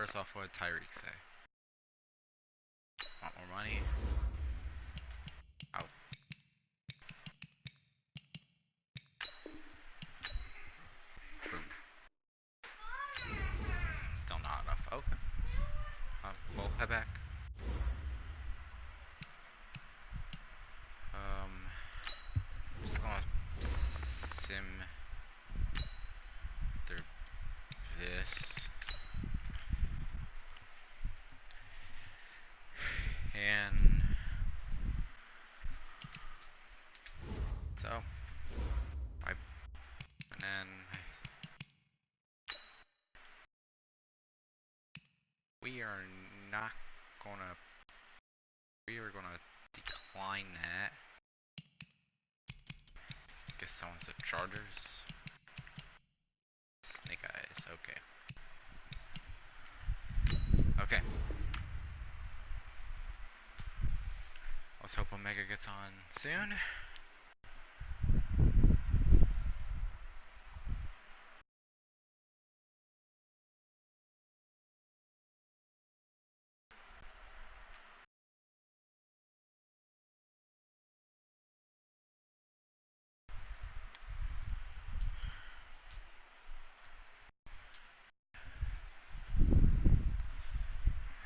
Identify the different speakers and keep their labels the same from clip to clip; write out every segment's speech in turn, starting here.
Speaker 1: First off, what did Tyreek say? Want more money? Oh. Boom. Still not enough. Okay. We'll head back. Just gonna sim through this. And so and then we are gonna decline that. Guess someone said Chargers. Snake Eyes, okay. Okay. Let's hope Omega gets on soon.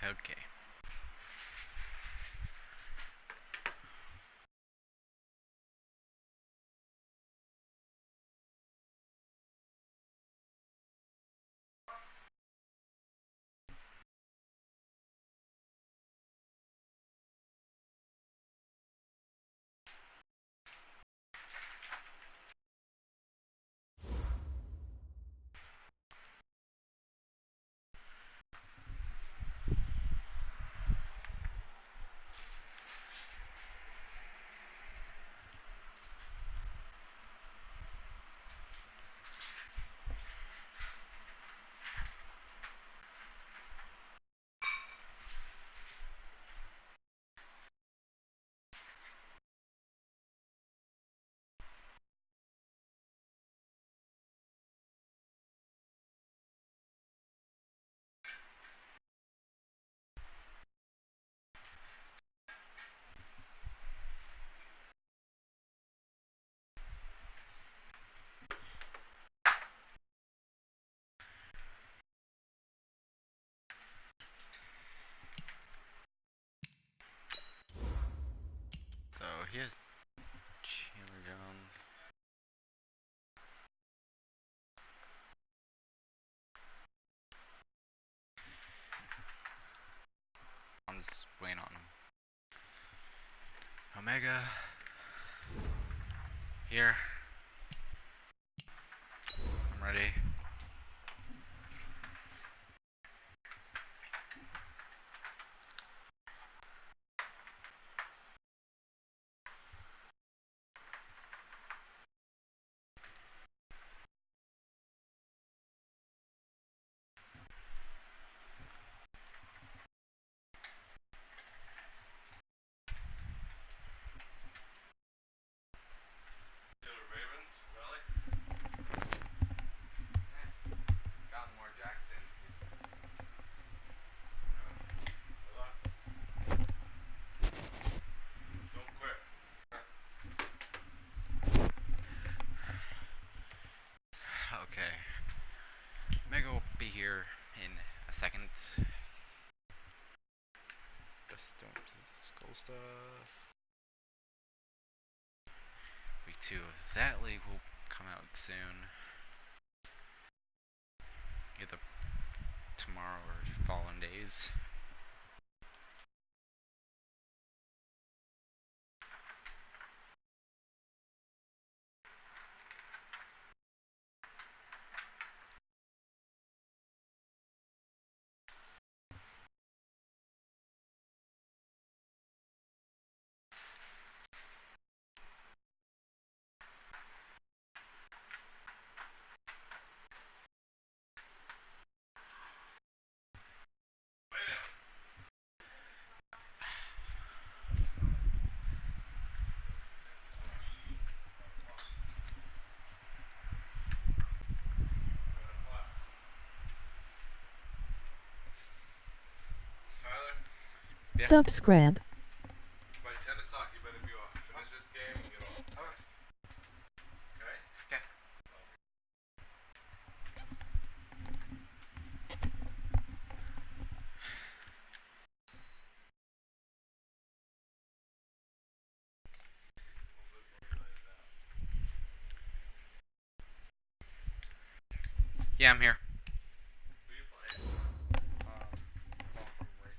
Speaker 1: Okay. So here's Chandler Jones. I'm just waiting on him. Omega. Here. I'm ready. Okay. Omega will be here in a second. Just doing some skull stuff. Week 2 of that league will come out soon. Either tomorrow or following days. Yeah.
Speaker 2: Subscribe.
Speaker 3: By 10 o'clock, you better be off. Finish this game and get off.
Speaker 1: Alright.
Speaker 3: Okay?
Speaker 1: Okay. Yeah, I'm here.
Speaker 3: Who you playing? Song from recently.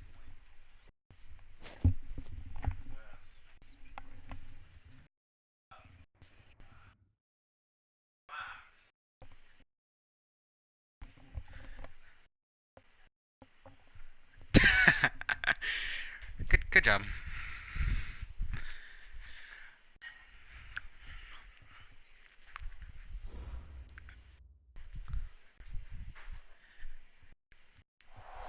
Speaker 1: Good job.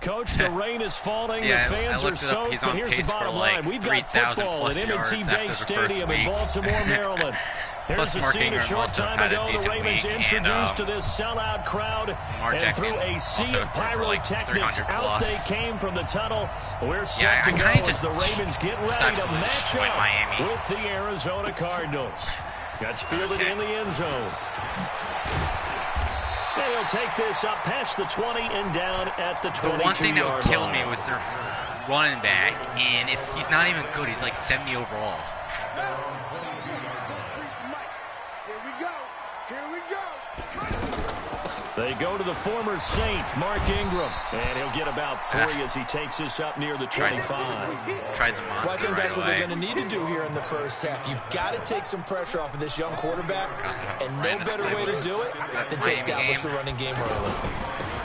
Speaker 4: Coach, the rain is falling,
Speaker 1: Yeah,
Speaker 4: the fans
Speaker 1: I
Speaker 4: are
Speaker 1: looked it up.
Speaker 4: soaked,
Speaker 1: He's
Speaker 4: but
Speaker 1: on
Speaker 4: here's the
Speaker 1: pace for
Speaker 4: bottom
Speaker 1: like
Speaker 4: line. We've got
Speaker 1: 3,000
Speaker 4: football
Speaker 1: plus
Speaker 4: at M&T
Speaker 1: yards
Speaker 4: Bank
Speaker 1: after the first
Speaker 4: Stadium in
Speaker 1: week.
Speaker 4: Baltimore, Maryland. Here's
Speaker 1: Plus
Speaker 4: the
Speaker 1: Mark
Speaker 4: scene a
Speaker 1: Ingram
Speaker 4: short
Speaker 1: also
Speaker 4: time
Speaker 1: had a
Speaker 4: ago. The
Speaker 1: decent
Speaker 4: Ravens
Speaker 1: week,
Speaker 4: introduced
Speaker 1: and
Speaker 4: to this sellout crowd,
Speaker 1: Lamar
Speaker 4: and
Speaker 1: Jackson
Speaker 4: through a sea
Speaker 1: also
Speaker 4: of
Speaker 1: threw for like
Speaker 4: pyrotechnics,
Speaker 1: 300
Speaker 4: out
Speaker 1: plus.
Speaker 4: they came from the tunnel. We're set
Speaker 1: Yeah,
Speaker 4: to
Speaker 1: I
Speaker 4: go
Speaker 1: kinda
Speaker 4: as
Speaker 1: just
Speaker 4: the Ravens get ready to
Speaker 1: absolutely
Speaker 4: match
Speaker 1: destroyed
Speaker 4: up
Speaker 1: Miami.
Speaker 4: with the Arizona Cardinals. That's fielded in the end zone. And he'll take this up past the 20 and down at the 22-yard line.
Speaker 1: The one thing that would kill me was their running back, and he's not even good. He's like 70 overall.
Speaker 5: Here we go. Here we go.
Speaker 4: They go to the former Saint, Mark Ingram, and he'll get about 3 as he takes this up near the 25.
Speaker 1: Tried the monster
Speaker 6: Well, I think that's
Speaker 1: right
Speaker 6: what they're
Speaker 1: away.
Speaker 6: going to need to do here in the first half. You've got to take some pressure off of this young quarterback, and no better way to do it than to establish the running game early.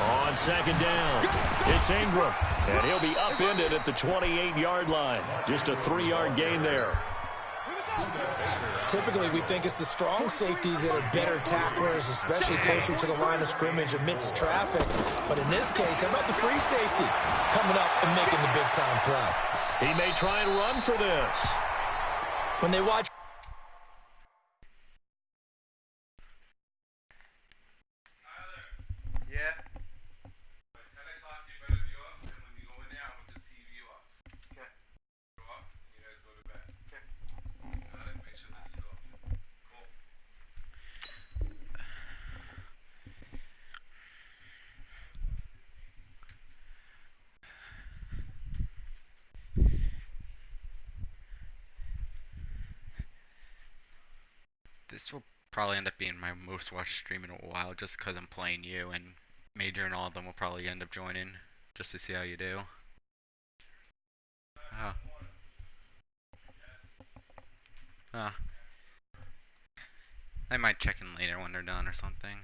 Speaker 4: On second down, it's Ingram, and he'll be upended at the 28-yard line. Just a 3-yard gain there.
Speaker 6: Typically, we think it's the strong safeties that are better tacklers, especially closer to the line of scrimmage amidst traffic. But in this case, how about the free safety coming up and making the big-time play?
Speaker 4: He may try and run for this.
Speaker 6: When they watch...
Speaker 1: Yeah.
Speaker 3: By 10 o'clock, you better be off. And when you go in there, I want the TV off.
Speaker 1: Okay.
Speaker 3: Go off, and you guys go to bed.
Speaker 1: Okay.
Speaker 3: Got it? Make sure this is off. Cool.
Speaker 1: This will probably end up being my most watched stream in a while, just because I'm playing you, and Major and all of them will probably end up joining, just to see how you do. I might check in later when they're done or something.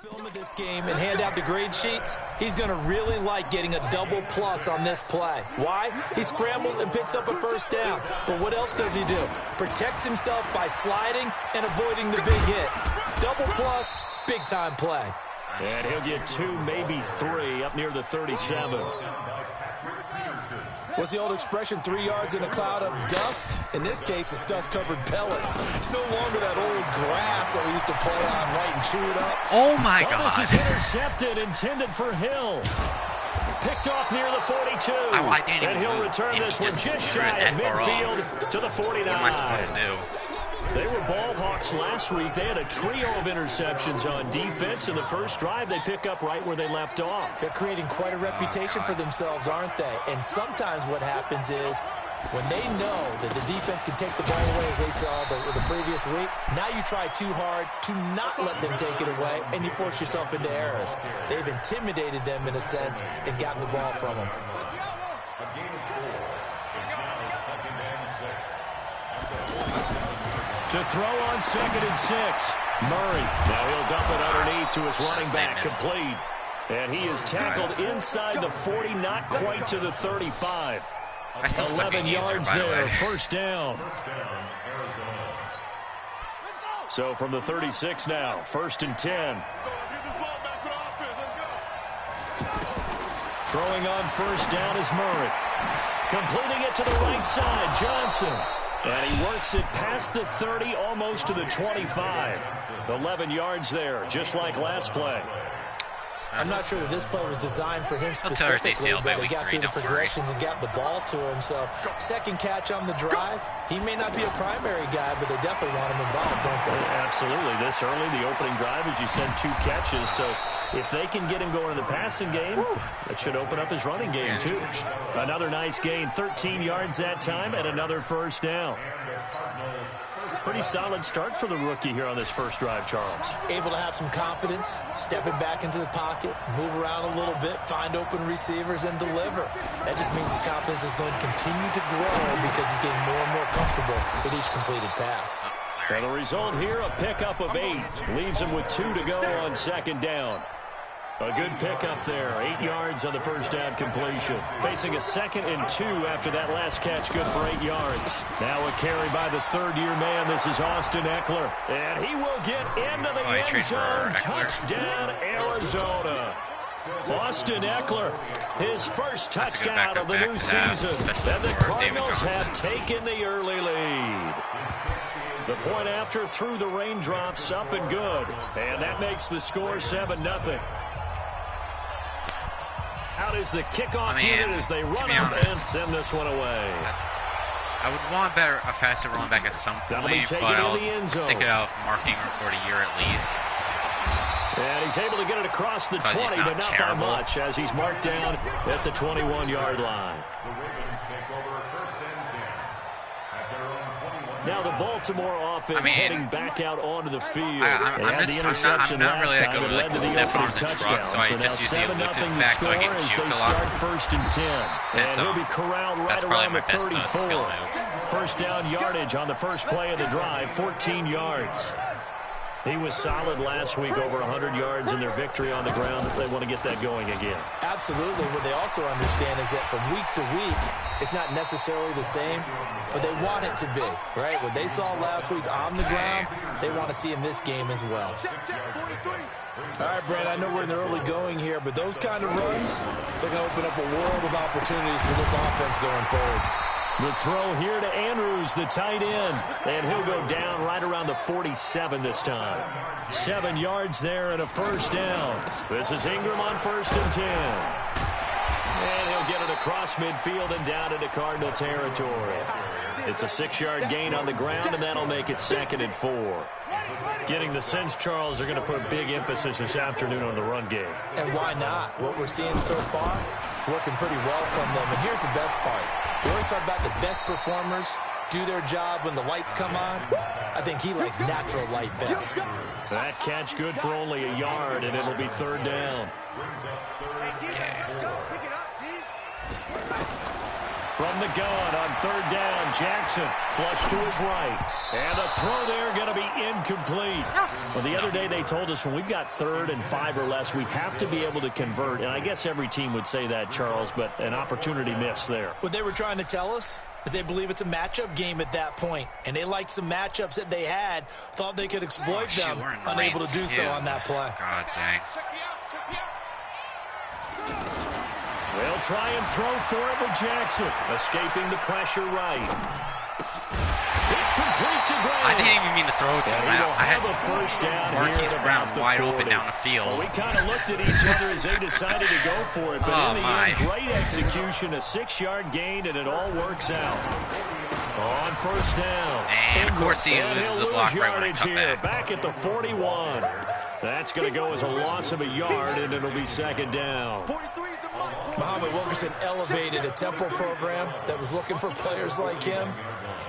Speaker 6: film of this game and hand out the grade sheets, he's going to really like getting a double plus on this play. Why? He scrambles and picks up a first down. But what else does he do? Protects himself by sliding and avoiding the big hit. Double plus, big-time play.
Speaker 4: And he'll get 2, maybe 3 up near the 37.
Speaker 6: What's the old expression, 3 yards in a cloud of dust? In this case, it's dust-covered pellets. It's no longer that old grass that we used to play on, right, and chew it up.
Speaker 1: Oh my God!
Speaker 4: This is intercepted, intended for Hill. Picked off near the 42.
Speaker 1: I didn't
Speaker 4: and he'll return this one just shy of midfield to the 49.
Speaker 1: What am I supposed to do?
Speaker 4: They were ball hawks last week. They had a trio of interceptions on defense. In the first drive, they pick up right where they left off.
Speaker 6: They're creating quite a reputation for themselves, aren't they? And sometimes what happens is when they know that the defense can take the ball away, as they saw the previous week, now you try too hard to not let them take it away, and you force yourself into errors. They've intimidated them in a sense and gotten the ball from them.
Speaker 4: To throw on 2nd and 6. Murray. Now he'll dump it underneath to his running back, complete. And he is tackled inside the 40, not quite to the 35. 11 yards there, first down. So from the 36 now, 1st and 10. Throwing on first down is Murray. Completing it to the right side, Johnson. And he works it past the 30, almost to the 25. 11 yards there, just like last play.
Speaker 6: I'm not sure that this play was designed for him
Speaker 1: He'll tear his
Speaker 6: specifically,
Speaker 1: ACL by
Speaker 6: but they
Speaker 1: week
Speaker 6: got
Speaker 1: 3,
Speaker 6: through the
Speaker 1: don't worry.
Speaker 6: progressions and got the ball to him. So second catch on the drive. He may not be a primary guy, but they definitely want him involved, don't they?
Speaker 4: Absolutely. This early, the opening drive, as you said, 2 catches. So if they can get him going in the passing game, that should open up his running game, too. Another nice gain, 13 yards that time, and another first down. Pretty solid start for the rookie here on this first drive, Charles.
Speaker 6: Able to have some confidence, stepping back into the pocket, move around a little bit, find open receivers, and deliver. That just means his confidence is going to continue to grow because he's getting more and more comfortable with each completed pass.
Speaker 4: And the result here, a pickup of 8. Leaves him with 2 to go on second down. A good pickup there. 8 yards on the first down completion. Facing a 2nd and 2 after that last catch, good for 8 yards. Now a carry by the third-year man. This is Austin Eckler. And he will get into the end zone. Touchdown, Arizona. Austin Eckler, his first touchdown of the new season. And the Cardinals have taken the early lead. The point after through the raindrops, up and good. And that makes the score 7-0. Out is the kickoff unit as they run up and send this one away.
Speaker 1: I would want a faster run back at some point, but I'll stick it out marking or 40 year at least.
Speaker 4: And he's able to get it across the 20, but not by much as he's marked down at the 21-yard line. Now the Baltimore offense heading back out onto the field.
Speaker 1: I'm not really that good with the left arms and truck, so I just use the elusive back so I get juked a lot.
Speaker 4: First and 10. And he'll be corralled right around the 34. First down yardage on the first play of the drive, 14 yards. He was solid last week, over 100 yards in their victory on the ground. They want to get that going again.
Speaker 6: Absolutely. What they also understand is that from week to week, it's not necessarily the same, but they want it to be, right? What they saw last week on the ground, they want to see in this game as well. All right, Brad, I know we're in the early going here, but those kind of runs, they're going to open up a world of opportunities for this offense going forward.
Speaker 4: The throw here to Andrews, the tight end. And he'll go down right around the 47 this time. 7 yards there and a first down. This is Ingram on first and 10. And he'll get it across midfield and down into Cardinal territory. It's a 6-yard gain on the ground, and that'll make it 2nd and 4. Getting the sense, Charles, they're going to put a big emphasis this afternoon on the run game.
Speaker 6: And why not? What we're seeing so far, working pretty well from them. And here's the best part. We always talk about the best performers do their job when the lights come on. I think he likes natural light best.
Speaker 4: That catch good for only a yard, and it'll be 3rd down. From the gun on 3rd down, Jackson flush to his right. And the throw there going to be incomplete. Well, the other day they told us when we've got 3rd and 5 or less, we have to be able to convert. And I guess every team would say that, Charles, but an opportunity missed there.
Speaker 6: What they were trying to tell us is they believe it's a matchup game at that point. And they liked some matchups that they had, thought they could exploit them, unable to do so on that play.
Speaker 1: God dang.
Speaker 4: They'll try and throw for it with Jackson, escaping the pressure right. It's complete to Brown.
Speaker 1: I didn't even mean to throw it to him. I had
Speaker 4: the first down
Speaker 1: Marquise Brown wide open down the field.
Speaker 4: Well, we kind of looked at each other as they decided to go for it, but in the end, great execution, a 6-yard gain, and it all works out. On first down.
Speaker 1: And of course he loses the block right when I cut
Speaker 4: back at the 41. That's going to go as a loss of a yard, and it'll be 2nd down.
Speaker 6: Muhammad Wilkerson elevated a Temple program that was looking for players like him,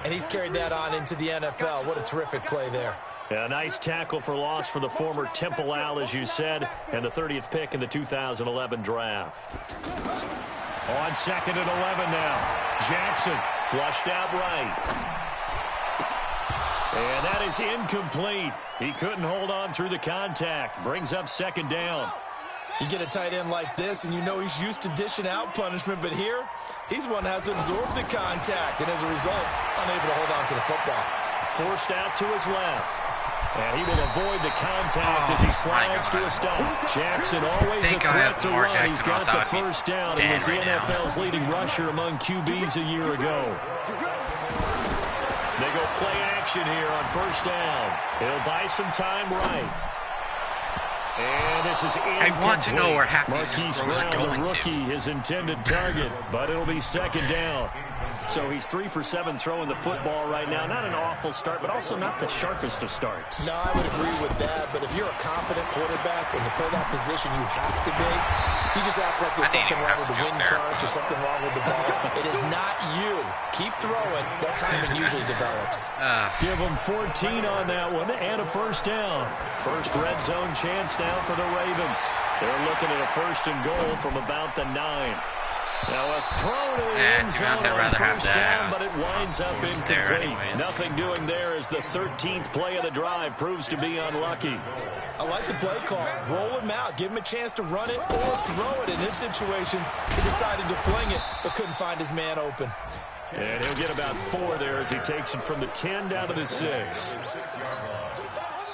Speaker 6: and he's carried that on into the NFL. What a terrific play there.
Speaker 4: Yeah, a nice tackle for loss for the former Temple Owl, as you said, and the 30th pick in the 2011 draft. On 2nd and 11 now. Jackson flushed out right. And that is incomplete. He couldn't hold on through the contact. Brings up 2nd down.
Speaker 6: You get a tight end like this, and you know he's used to dishing out punishment, but here, he's one that has to absorb the contact, and as a result, unable to hold on to the football.
Speaker 4: Forced out to his left. And he will avoid the contact as he slides to a stop. Jackson always a threat to run. He's got the first down. He was the NFL's leading rusher among QBs a year ago. They go play action here on first down. He'll buy some time right. And this is
Speaker 1: I want to know where half these
Speaker 4: Marquise
Speaker 1: throws are
Speaker 4: Brown,
Speaker 1: going
Speaker 4: the
Speaker 1: to.
Speaker 4: rookie, his intended target, but it'll be second down. So he's 3 for 7 throwing the football right now. Not an awful start, but also not the sharpest of starts.
Speaker 6: No, I would agree with that. But if you're a confident quarterback and to play that position, you have to be. You just act like there's something wrong with the wind currents or something wrong with the ball. It is not you. Keep throwing. That timing usually develops.
Speaker 4: Give them 14 on that one and a first down. First red zone chance now for the Ravens. They're looking at a first and goal from about the 9. Now a throw to the end zone on first down, but it winds up incomplete. Nothing doing there as the 13th play of the drive proves to be unlucky.
Speaker 6: I like the play call. Roll him out. Give him a chance to run it or throw it. In this situation, he decided to fling it, but couldn't find his man open.
Speaker 4: And he'll get about 4 there as he takes it from the 10 down to the 6.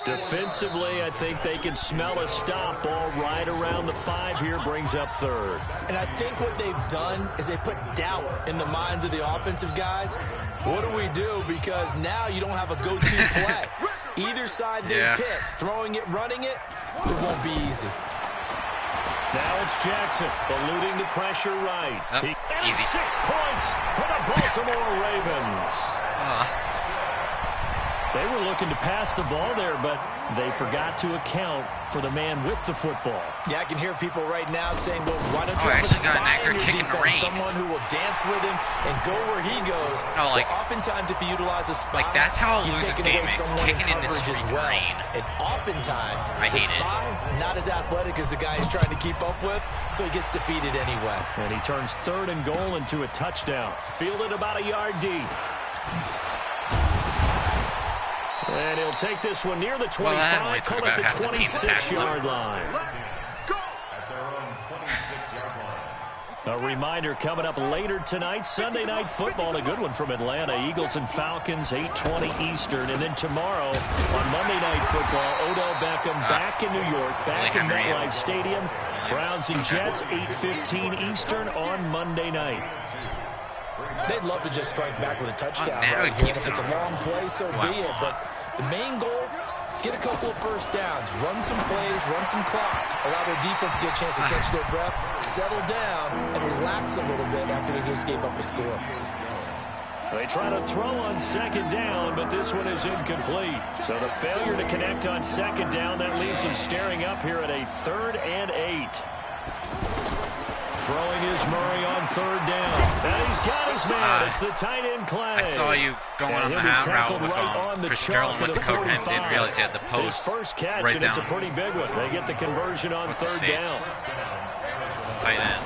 Speaker 4: Defensively, I think they can smell a stop. Ball right around the 5 here, brings up 3rd.
Speaker 6: And I think what they've done is they put doubt in the minds of the offensive guys. What do we do? Because now you don't have a go-to play. Either side they pick, throwing it, running it, it won't be easy.
Speaker 4: Now it's Jackson, eluding the pressure right.
Speaker 1: Easy.
Speaker 4: 6 points for the Baltimore Ravens. They were looking to pass the ball there, but they forgot to account for the man with the football.
Speaker 6: Yeah, I can hear people right now saying, well, why don't you have a spy in your defense, someone who will dance with him and go where he goes.
Speaker 1: No, like,
Speaker 6: well, oftentimes if you utilize a spy,
Speaker 1: that's how I'll
Speaker 6: you've
Speaker 1: lose this
Speaker 6: taken
Speaker 1: game,
Speaker 6: away
Speaker 1: is
Speaker 6: someone in
Speaker 1: kicking in this
Speaker 6: coverage as well.
Speaker 1: rain.
Speaker 6: And oftentimes,
Speaker 1: I
Speaker 6: the
Speaker 1: hate
Speaker 6: spy, not as athletic as the guy he's trying to keep up with, so he gets defeated anyway.
Speaker 4: And he turns 3rd and goal into a touchdown. Fielded about a yard deep. And he'll take this one near the 25, call it the 26-yard line. A reminder coming up later tonight, Sunday Night Football, a good one from Atlanta. Eagles and Falcons, 8:20 Eastern. And then tomorrow on Monday Night Football, Odell Beckham back in New York, back in MetLife Stadium. Browns and Jets, 8:15 Eastern on Monday night.
Speaker 6: They'd love to just strike back with a touchdown
Speaker 1: right
Speaker 6: here. If it's a long play, so be it. But the main goal, get a couple of first downs, run some plays, run some clock, allow their defense to get a chance to catch their breath, settle down, and relax a little bit after they just gave up a score.
Speaker 4: They try to throw on second down, but this one is incomplete. So the failure to connect on second down, that leaves them staring up here at a 3rd and 8. Throwing is Murray on 3rd down. And he's got his man. It's the tight end Clay.
Speaker 1: I saw you going on the half route with Chris Carroll went to cover and didn't realize he had the post.
Speaker 4: His first catch,
Speaker 1: right
Speaker 4: and
Speaker 1: down.
Speaker 4: it's a pretty big one. They get the conversion on 3rd down.
Speaker 1: Tight end.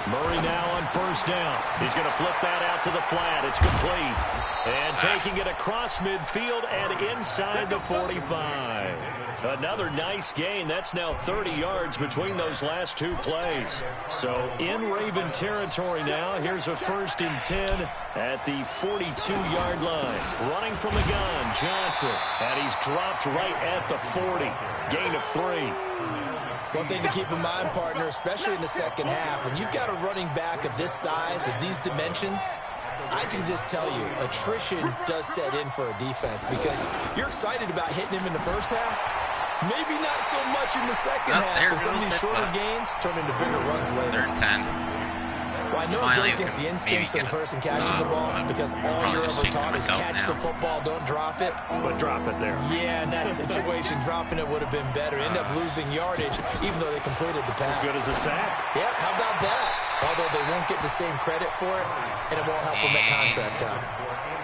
Speaker 4: Murray now on 1st down. He's going to flip that out to the flat. It's complete. And taking it across midfield and inside the 45. Another nice gain. That's now 30 yards between those last 2 plays. So in Raven territory now. Here's a 1st and 10 at the 42-yard line. Running from the gun, Johnson. And he's dropped right at the 40. Gain of 3.
Speaker 6: One thing to keep in mind, partner, especially in the second half, when you've got a running back of this size, of these dimensions, I can just tell you, attrition does set in for a defense because you're excited about hitting him in the first half. Maybe not so much in the second half, and some of these shorter gains turn into bigger runs later.
Speaker 1: 3rd and 10.
Speaker 6: Well, I know it goes against the instincts of the person catching the ball because all you're ever taught is catch the football, don't drop it.
Speaker 4: But drop it there.
Speaker 6: Yeah, in that situation, dropping it would have been better. End up losing yardage, even though they completed the pass.
Speaker 4: As good as a sack.
Speaker 6: Yeah, how about that? Although they won't get the same credit for it, and it won't help them at contract time.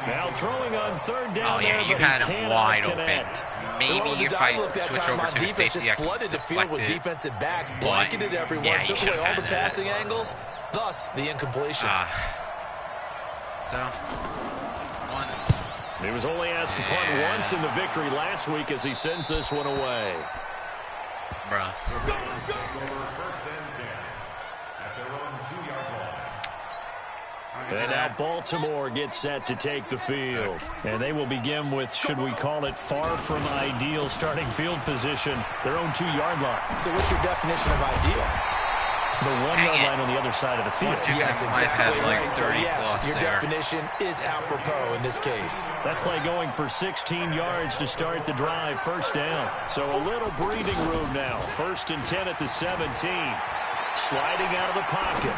Speaker 4: Now throwing on 3rd down there,
Speaker 1: you
Speaker 4: but
Speaker 1: had
Speaker 4: he
Speaker 1: him
Speaker 4: cannot
Speaker 1: wide
Speaker 4: connect.
Speaker 1: open. Maybe if I switch over to
Speaker 6: defense
Speaker 1: safety,
Speaker 6: just flooded the field with defensive backs, blanketed everyone, took away all the passing angles, thus the incompletion.
Speaker 1: So, once.
Speaker 4: He was only asked to punt once in the victory last week as he sends this one away.
Speaker 1: Bruh.
Speaker 4: And now Baltimore gets set to take the field. And they will begin with, should we call it, far from ideal starting field position, their own 2-yard line.
Speaker 6: So what's your definition of ideal?
Speaker 4: The 1-yard line on the other side of the field.
Speaker 6: Yes,
Speaker 1: I've had
Speaker 6: exactly
Speaker 1: like
Speaker 6: right. So
Speaker 1: 30
Speaker 6: yes,
Speaker 1: blocks
Speaker 6: your
Speaker 1: there.
Speaker 6: definition is apropos in this case.
Speaker 4: That play going for 16 yards to start the drive. First down. So a little breathing room now. 1st and 10 at the 17. Sliding out of the pocket.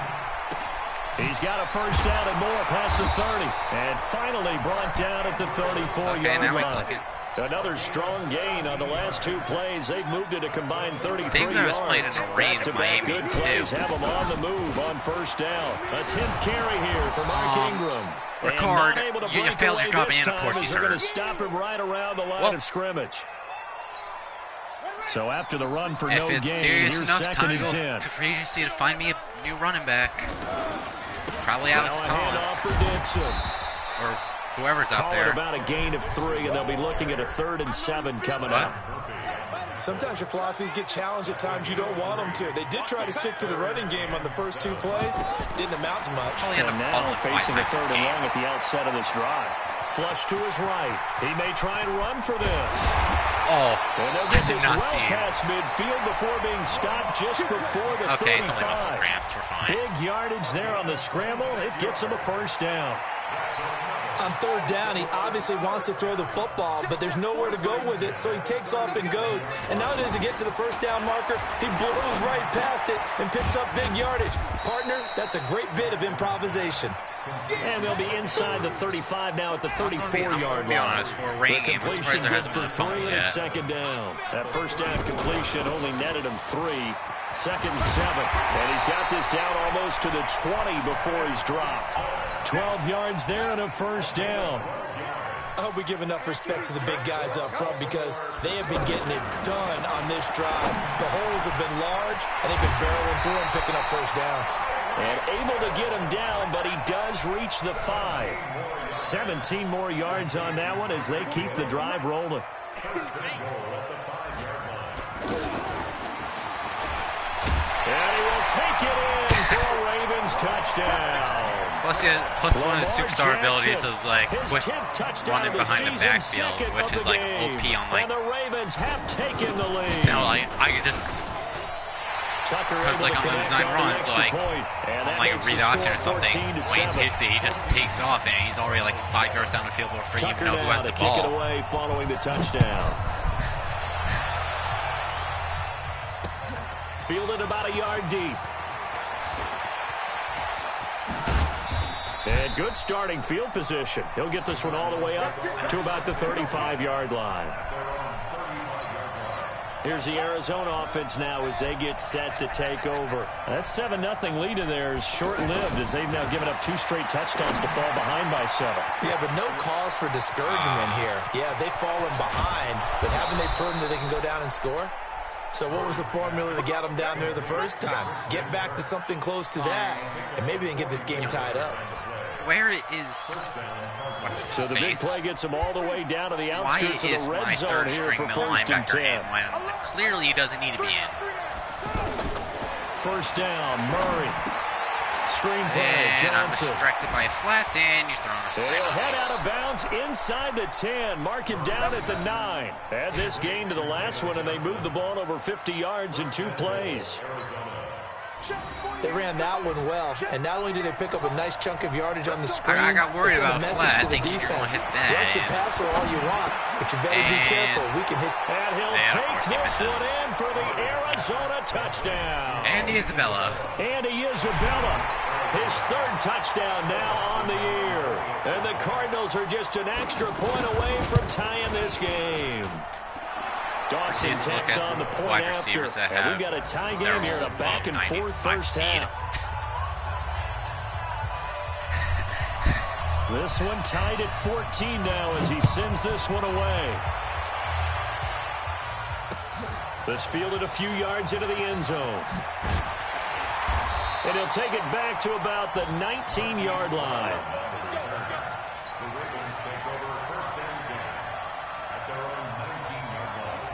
Speaker 4: He's got a first down and more past the 30. And finally brought down at the 34-yard line. Another strong gain on the last 2 plays. They've moved it a combined 33 yards.
Speaker 1: Played in the rain in Miami.
Speaker 4: Good plays have them on the move on first down. A 10th carry here for Mark Ingram.
Speaker 1: Ricard,
Speaker 4: you
Speaker 1: failed your job and of course he's
Speaker 4: They're going to
Speaker 1: hurt.
Speaker 4: stop him right around the line of scrimmage. So after the run for no gain, here's 2nd and 10.
Speaker 1: To free agency to find me a new running back. Probably Alex
Speaker 4: Now a handoff for
Speaker 1: Collins.
Speaker 4: Dixon.
Speaker 1: Or whoever's out
Speaker 4: Call
Speaker 1: there.
Speaker 4: it about a gain of 3, and they'll be looking at a 3rd and 7 coming up.
Speaker 6: Sometimes your philosophies get challenged at times you don't want them to. They did try to stick to the running game on the first 2 plays. Didn't amount to much.
Speaker 4: And now facing a 3rd and long at the outset of this drive. Flush to his right. He may try and run for this.
Speaker 1: Oh,
Speaker 4: and they'll get this well past midfield before being stopped just before the 35.
Speaker 1: Okay, it's only muscle cramps. We're fine.
Speaker 4: Big yardage there on the scramble. It gets him a first down.
Speaker 6: On 3rd down, he obviously wants to throw the football, but there's nowhere to go with it, so he takes off and goes. And now does he get to the first down marker? He blows right past it and picks up big yardage. Partner, that's a great bit of improvisation.
Speaker 4: And they'll be inside the 35 now at the 34-yard line.
Speaker 1: To be honest, for a rain game, I'm surprised there hasn't been a fumble yet.
Speaker 4: 2nd down. That first down completion only netted him 3. 2nd and 7. And he's got this down almost to the 20 before he's dropped. 12 yards there and a first down.
Speaker 6: I hope we give enough respect to the big guys up front because they have been getting it done on this drive. The holes have been large, and they've been barreling through and picking up first downs.
Speaker 4: And able to get him down, but he does reach the 5. 17 more yards on that one as they keep the drive rolling. And he will take it in for a Ravens touchdown.
Speaker 1: Plus one of his superstar abilities is like quick running behind the backfield, which is like OP on like.
Speaker 4: And the Ravens have taken the lead.
Speaker 1: So like I could just because like on the design runs, like on like a read option or something, Wayne takes it, he just takes off and he's already like 5 yards down the field before you even know who has the ball.
Speaker 4: Kick it away following the touchdown. Fielded about a yard deep. And good starting field position. He'll get this one all the way up to about the 35-yard line. Here's the Arizona offense now as they get set to take over. That 7-0 lead of theirs short-lived as they've now given up 2 straight touchdowns to fall behind by 7.
Speaker 6: Yeah, but no cause for discouragement here. Yeah, they've fallen behind, but haven't they proven that they can go down and score? So what was the formula that got them down there the first time? Get back to something close to that, and maybe they can get this game tied up.
Speaker 1: Where is
Speaker 4: so the big play gets him all the way down to the outskirts of the red zone here for 1st and 10.
Speaker 1: When clearly he doesn't need to be in.
Speaker 4: First down, Murray. Screen play,
Speaker 1: and
Speaker 4: Johnson.
Speaker 1: I'm distracted by a flat, and you're throwing a slant.
Speaker 4: He'll head out of bounds inside the 10. Mark him down at the 9. Add this gain to the last one, and they move the ball over 50 yards in 2 plays.
Speaker 6: They ran that one well, and not only did they pick up a nice chunk of yardage on the screen,
Speaker 1: I got worried about
Speaker 6: a message
Speaker 1: flat.
Speaker 6: to the
Speaker 1: I think you're going to
Speaker 6: defense.
Speaker 1: hit that.
Speaker 6: Rush the passer all you want, but you better be careful. We can hit.
Speaker 4: And he'll take this one in for the Arizona touchdown.
Speaker 1: Andy Isabella.
Speaker 4: Andy Isabella, his 3rd touchdown now on the year. And the Cardinals are just an extra point away from tying this game. Dawson takes on the point after. And we've got a tie game here in a back-and-forth first half. This one tied at 14 now as he sends this one away. This fielded a few yards into the end zone. And he'll take it back to about the 19-yard line.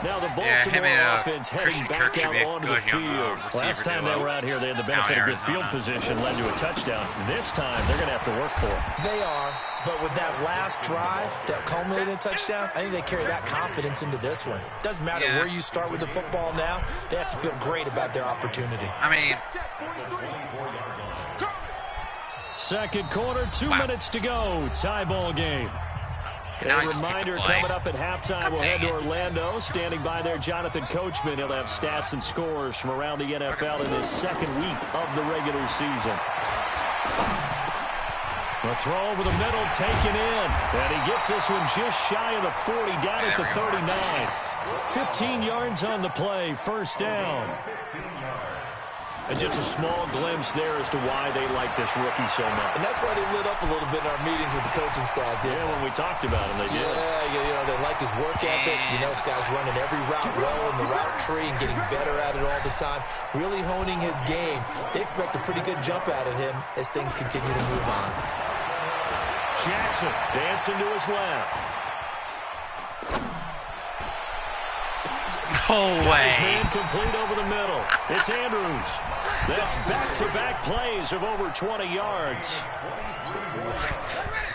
Speaker 4: Now the Baltimore offense heading back out onto the field. Last time they were out here, they had the benefit of good field position, led to a touchdown. This time, they're going to have to work for it.
Speaker 6: They are, but with that last drive that culminated in a touchdown, I think they carry that confidence into this one. Doesn't matter where you start with the football now. They have to feel great about their opportunity.
Speaker 1: I mean,
Speaker 4: second quarter, 2 minutes to go. Tie ball game. A reminder coming up at halftime. We'll head to Orlando. Standing by there, Jonathan Coachman. He'll have stats and scores from around the NFL in his second week of the regular season. The throw over the middle, taken in. And he gets this one just shy of the 40, down at the 39. 15 yards on the play, first down. And just a small glimpse there as to why they like this rookie so much.
Speaker 6: And that's why they lit up a little bit in our meetings with the coaching staff.
Speaker 4: Yeah, when we talked about him, they did.
Speaker 6: Yeah, they like his work ethic. You know, this guy's running every route well in the route tree and getting better at it all the time. Really honing his game. They expect a pretty good jump out of him as things continue to move on.
Speaker 4: Jackson dancing to his left.
Speaker 1: No way.
Speaker 4: His man complete over the middle. It's Andrews. That's back-to-back plays of over 20 yards.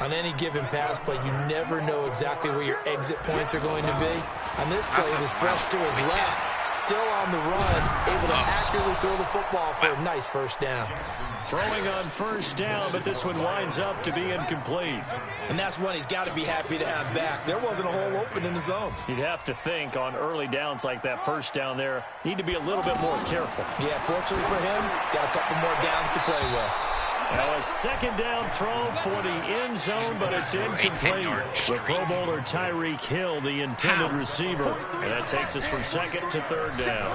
Speaker 6: On any given pass play, you never know exactly where your exit points are going to be. On this play, it was fresh to his left, still on the run, able to accurately throw the football for a nice first down.
Speaker 4: Throwing on first down, but this one winds up to be incomplete.
Speaker 6: And that's one he's got to be happy to have back. There wasn't a hole open in the zone.
Speaker 4: You'd have to think on early downs like that first down there, need to be a little bit more careful.
Speaker 6: Yeah, fortunately for him, got a couple more downs to play with.
Speaker 4: Now a second down throw for the end zone, but it's incomplete. The Pro Bowler Tyreek Hill, the intended receiver. And that takes us from second to third down.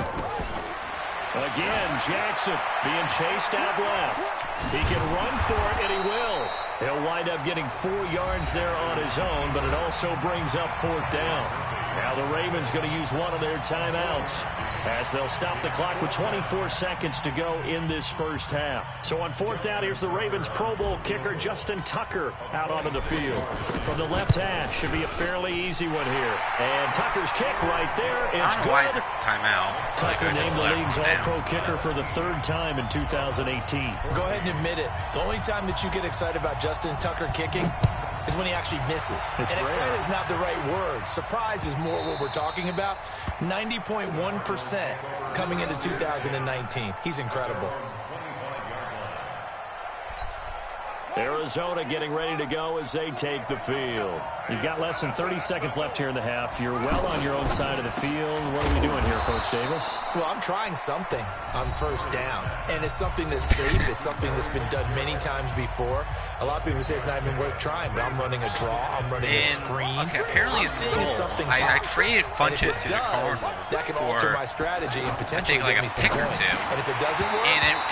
Speaker 4: Again, Jackson being chased out left. He can run for it, and he will. He'll wind up getting 4 yards there on his own, but it also brings up fourth down. Now the Ravens going to use one of their timeouts as they'll stop the clock with 24 seconds to go in this first half. So on fourth down, here's the Ravens Pro Bowl kicker, Justin Tucker, out onto the field. From the left hash, should be a fairly easy one here. And Tucker's kick right there. It's good.
Speaker 1: Why is it timeout?
Speaker 4: Tucker named the league's all-pro kicker for the third time in 2018.
Speaker 6: Go ahead and admit it. The only time that you get excited about Justin Tucker kicking is when he actually misses. And excited is not the right word. Surprise is more what we're talking about. 90.1% coming into 2019. He's incredible.
Speaker 4: Arizona getting ready to go as they take the field. You've got less than 30 seconds left here in the half. You're well on your own side of the field. What are we doing here, Coach Davis?
Speaker 6: Well, I'm trying something on first down. And it's something that's safe. It's something that's been done many times before. A lot of people say it's not even worth trying, but I'm running a draw. I'm running a screen.
Speaker 1: Okay, apparently it's goal. I traded Funches to the Cardinals.
Speaker 6: That can alter my strategy and potentially
Speaker 1: like
Speaker 6: give me some points. And if it doesn't work,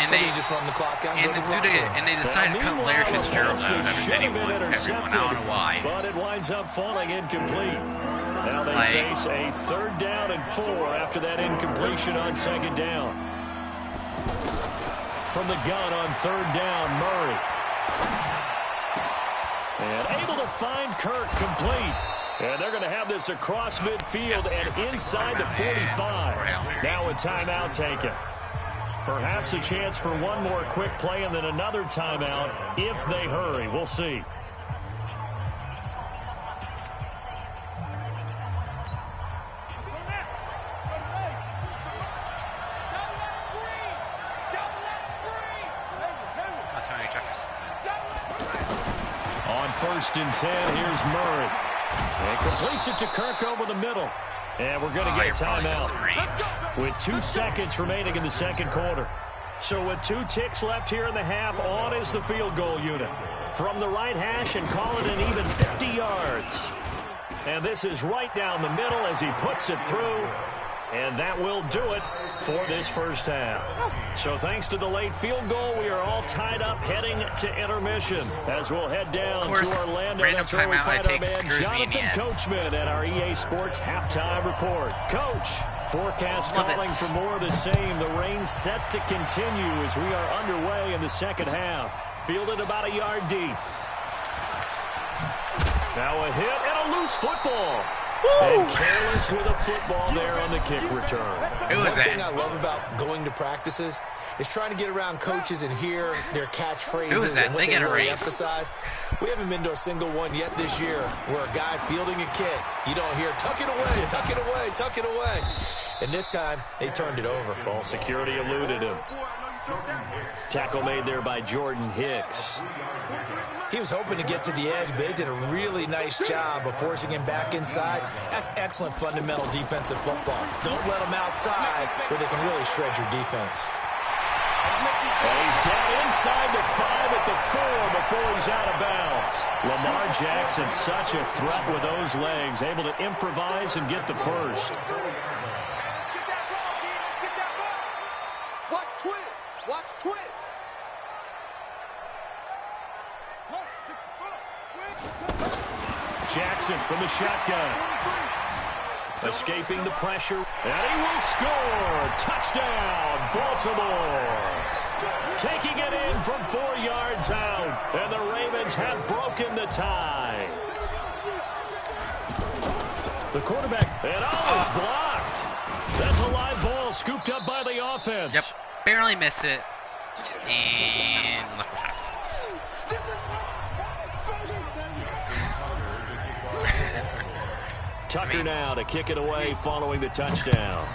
Speaker 1: and they
Speaker 6: just run the clock out
Speaker 1: and they decided to cut Larry Fitzgerald out of everyone. I don't know why.
Speaker 4: But it winds up falling incomplete. Now they face a third down and 4 after that incompletion on second down. From the gun on third down, Murray. And able to find Kirk complete. And they're going to have this across midfield and inside the 45. Now a timeout taken. Perhaps a chance for one more quick play and then another timeout if they hurry. We'll see. On first and 10, here's Murray. And completes it to Kirk over the middle. And we're going to get a timeout with 2 seconds remaining in the second quarter. So with 2 ticks left here in the half, on is the field goal unit. From the right hash and call it an even 50 yards. And this is right down the middle as he puts it through. And that will do it for this first half. So thanks to the late field goal, we are all tied up heading to intermission. As we'll head down to Orlando, that's where we find our man Jonathan Coachman at our EA Sports Halftime Report. Coach, forecast calling for more of the same. The rain set to continue as we are underway in the second half. Fielded about a yard deep. Now a hit and a loose football. And careless with a football there on the kick return.
Speaker 6: One thing I love about going to practices is trying to get around coaches and hear their catchphrases and what they really emphasize. We haven't been to a single one yet this year where a guy fielding a kick, you don't hear, tuck it away, tuck it away, tuck it away. And this time, they turned it over.
Speaker 4: Ball security eluded him. Tackle made there by Jordan Hicks.
Speaker 6: He was hoping to get to the edge, but they did a really nice job of forcing him back inside. That's excellent fundamental defensive football. Don't let them outside where they can really shred your defense.
Speaker 4: And he's down inside the 5 at the 4 before he's out of bounds. Lamar Jackson, such a threat with those legs, able to improvise and get the first.
Speaker 5: Watch twins. Watch twins.
Speaker 4: Jackson from the shotgun. Escaping the pressure, and he will score. Touchdown, Baltimore. Taking it in from 4 yards out, and the Ravens have broken the tie. The quarterback, and it's blocked. That's a live ball scooped up by the offense.
Speaker 1: Yep, barely missed it, and look what happens.
Speaker 4: Tucker now to kick it away following the touchdown.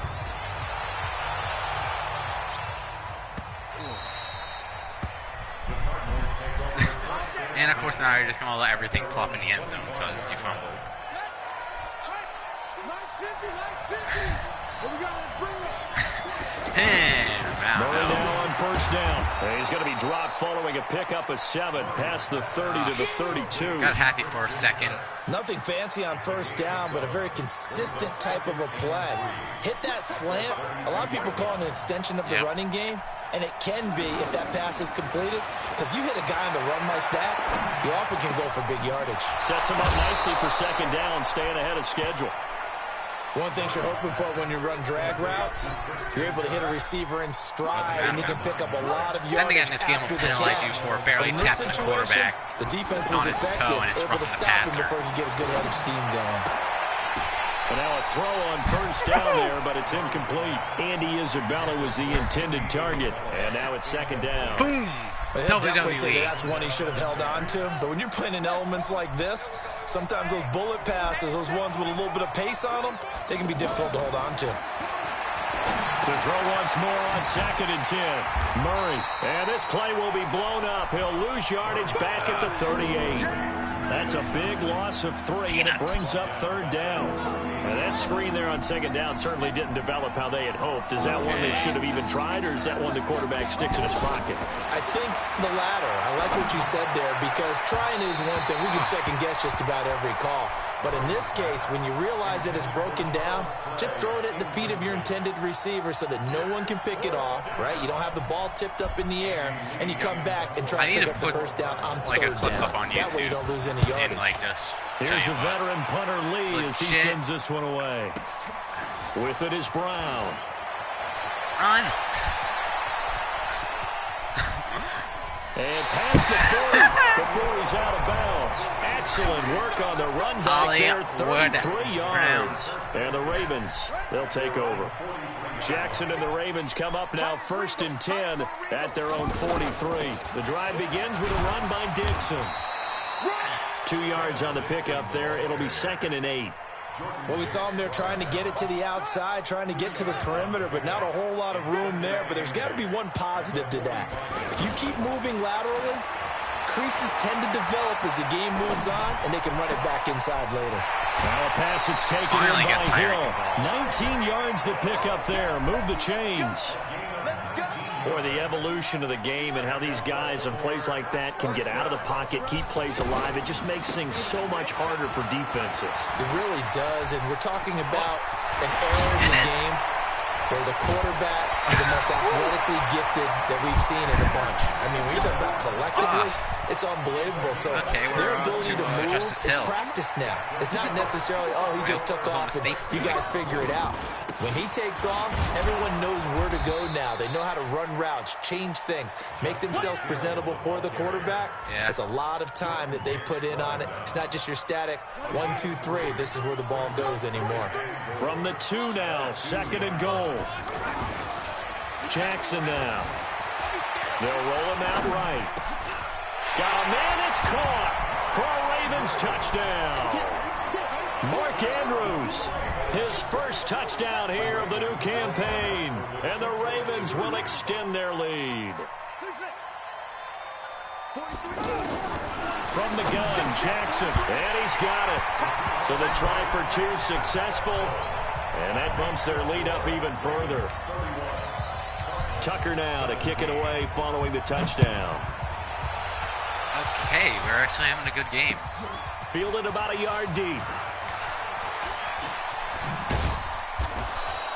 Speaker 1: And, of course, now you're just going to let everything plop in the end zone because you fumbled.
Speaker 4: Murray now on first down. And he's going to be dropped following a pickup of 7 past the 30 to the 32.
Speaker 1: Got happy for a second.
Speaker 6: Nothing fancy on first down, but a very consistent type of a play. Hit that slant. A lot of people call it an extension of the running game, and it can be if that pass is completed, because you hit a guy on the run like that, you often can go for big yardage.
Speaker 4: Sets him up nicely for second down, staying ahead of schedule.
Speaker 6: One thing you're hoping for when you run drag routes, you're able to hit a receiver in stride, and he can pick up a lot of yardage after the catch.
Speaker 1: You for barely tapping the quarterback.
Speaker 6: The defense was effective, able to stop him before he could get a good head of steam going.
Speaker 4: And now a throw on first down there, but it's incomplete. Andy Isabella was the intended target, and now it's second down.
Speaker 1: Boom!
Speaker 6: He'll definitely say that's one he should have held on to. But when you're playing in elements like this, sometimes those bullet passes, those ones with a little bit of pace on them, they can be difficult to hold on to.
Speaker 4: The throw once more on 2nd and 10. Murray, and this play will be blown up. He'll lose yardage back at the 38. That's a big loss of 3, and it brings up third down. And that screen there on second down certainly didn't develop how they had hoped. Is that one they should have even tried, or is that one the quarterback sticks in his pocket?
Speaker 6: I think the latter. I like what you said there, because trying is one thing. We can second-guess just about every call. But in this case, when you realize that it's broken down, just throw it at the feet of your intended receiver so that no one can pick it off, right? You don't have the ball tipped up in the air, and you come back and try to pick up the first down on third down. That way you don't lose any yardage.
Speaker 4: Here's the veteran punter Lee as he sends this one away. With it is Brown.
Speaker 1: Run.
Speaker 4: And past the 40 before he's out of bounds. Excellent work on the run back there, 33 yards. And the Ravens, they'll take over. Jackson and the Ravens come up now 1st and 10 at their own 43. The drive begins with a run by Dixon. 2 yards on the pickup there. It'll be 2nd and 8.
Speaker 6: Well, we saw him there trying to get it to the outside, trying to get to the perimeter, but not a whole lot of room there. But there's got to be one positive to that. If you keep moving laterally, creases tend to develop as the game moves on, and they can run it back inside later.
Speaker 4: Now a pass that's taken in by Hill. 19 yards the pickup there. Move the chains. Boy, the evolution of the game and how these guys in plays like that can get out of the pocket, keep plays alive, it just makes things so much harder for defenses.
Speaker 6: It really does, and we're talking about an era in the game where the quarterbacks are the most athletically gifted that we've seen in a bunch. I mean, when you talk about collectively, it's unbelievable. So their ability to move is practiced now. It's not necessarily, oh, he just took off and you guys figure it out. When he takes off, everyone knows where to go now. They know how to run routes, change things, make themselves presentable for the quarterback.
Speaker 1: Yeah.
Speaker 6: It's a lot of time that they put in on it. It's not just your static 1, 2, 3. This is where the ball goes anymore.
Speaker 4: From the 2 now, 2nd and goal. Jackson now. They'll roll him out right. Got a man, it's caught for a Ravens touchdown. Mark Andrews, his first touchdown here of the new campaign. And the Ravens will extend their lead. From the gun, Jackson, and he's got it. So the try for 2 successful, and that bumps their lead up even further. Tucker now to kick it away following the touchdown.
Speaker 1: Okay, we're actually having a good game.
Speaker 4: Fielded about a yard deep.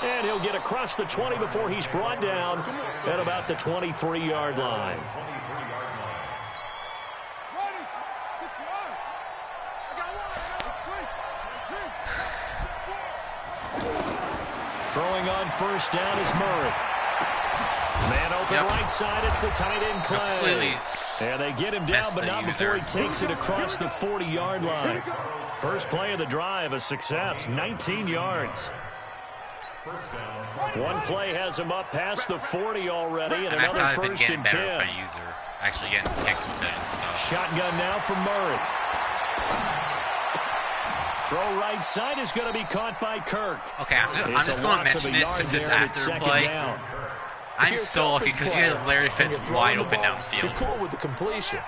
Speaker 4: And he'll get across the 20 before he's brought down at about the 23-yard line. Throwing on first down is Murray. Man open right side, it's the tight end Clay. And they get him down, but not before he takes it across the 40-yard line. First play of the drive, a success, 19 yards. One play has him up past the 40 already, and another first and 10.
Speaker 1: Actually getting kicks with it and stuff.
Speaker 4: Shotgun now from Murray. Throw right side is going to be caught by Kirk.
Speaker 1: Okay, I'm just going to mention this since it's after play. I'm so lucky because you have Larry Fitz wide open downfield.
Speaker 6: You're cool with the completion.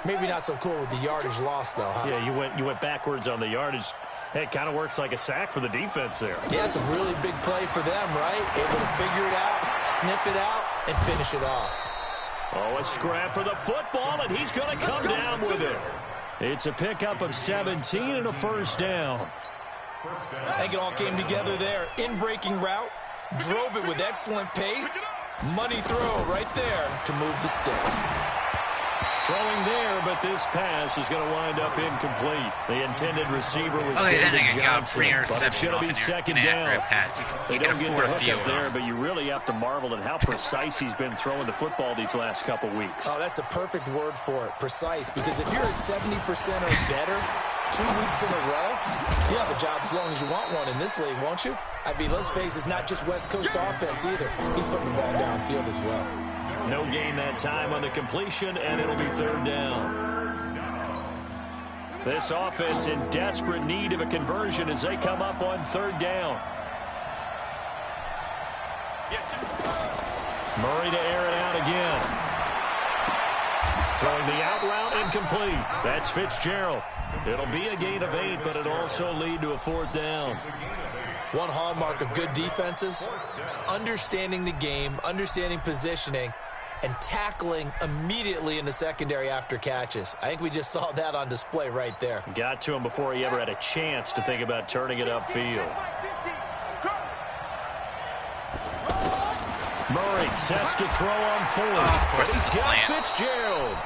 Speaker 6: Maybe not so cool with the yardage loss, though, huh?
Speaker 4: Yeah, you went backwards on the yardage. Hey, it kind of works like a sack for the defense there.
Speaker 6: Yeah, it's a really big play for them, right? Able to figure it out, sniff it out, and finish it off.
Speaker 4: Oh, a scrap for the football, and he's going to come down with it. It's a pickup of 17 and a first down.
Speaker 6: I think it all came together there. In-breaking route, drove it with excellent pace. Money throw right there to move the sticks.
Speaker 4: Throwing there, but this pass is going to wind up incomplete. The intended receiver was David Johnson, but it's going to be second down. They don't get the hook up there, but you really have to marvel at how precise he's been throwing the football these last couple weeks.
Speaker 6: Oh, that's the perfect word for it, precise, because if you're at 70% or better 2 weeks in a row, you have a job as long as you want one in this league, won't you? I mean, let's face it, it's not just West Coast offense either. He's putting the ball downfield as well.
Speaker 4: No gain that time on the completion, and it'll be third down. This offense in desperate need of a conversion as they come up on third down. Murray to air it out again. Throwing the out route incomplete. That's Fitzgerald. It'll be a gain of 8, but it'll also lead to a fourth down.
Speaker 6: One hallmark of good defenses is understanding the game, understanding positioning, and tackling immediately in the secondary after catches. I think we just saw that on display right there.
Speaker 4: Got to him before he ever had a chance to think about turning it upfield. Murray sets to throw on fourth.
Speaker 1: Of course,
Speaker 4: he's got
Speaker 1: slant.
Speaker 4: Fitzgerald.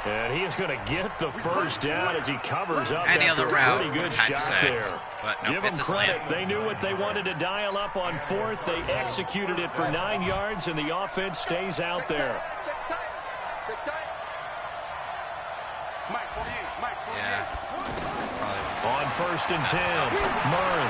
Speaker 4: And he is going to get the first down as he covers up
Speaker 1: Any
Speaker 4: after
Speaker 1: other
Speaker 4: a
Speaker 1: route,
Speaker 4: pretty good shot there.
Speaker 1: But no,
Speaker 4: give them credit. They knew what they wanted to dial up on fourth. They executed it for 9 yards, and the offense stays out there.
Speaker 1: Yeah.
Speaker 4: On first and 10, Murray.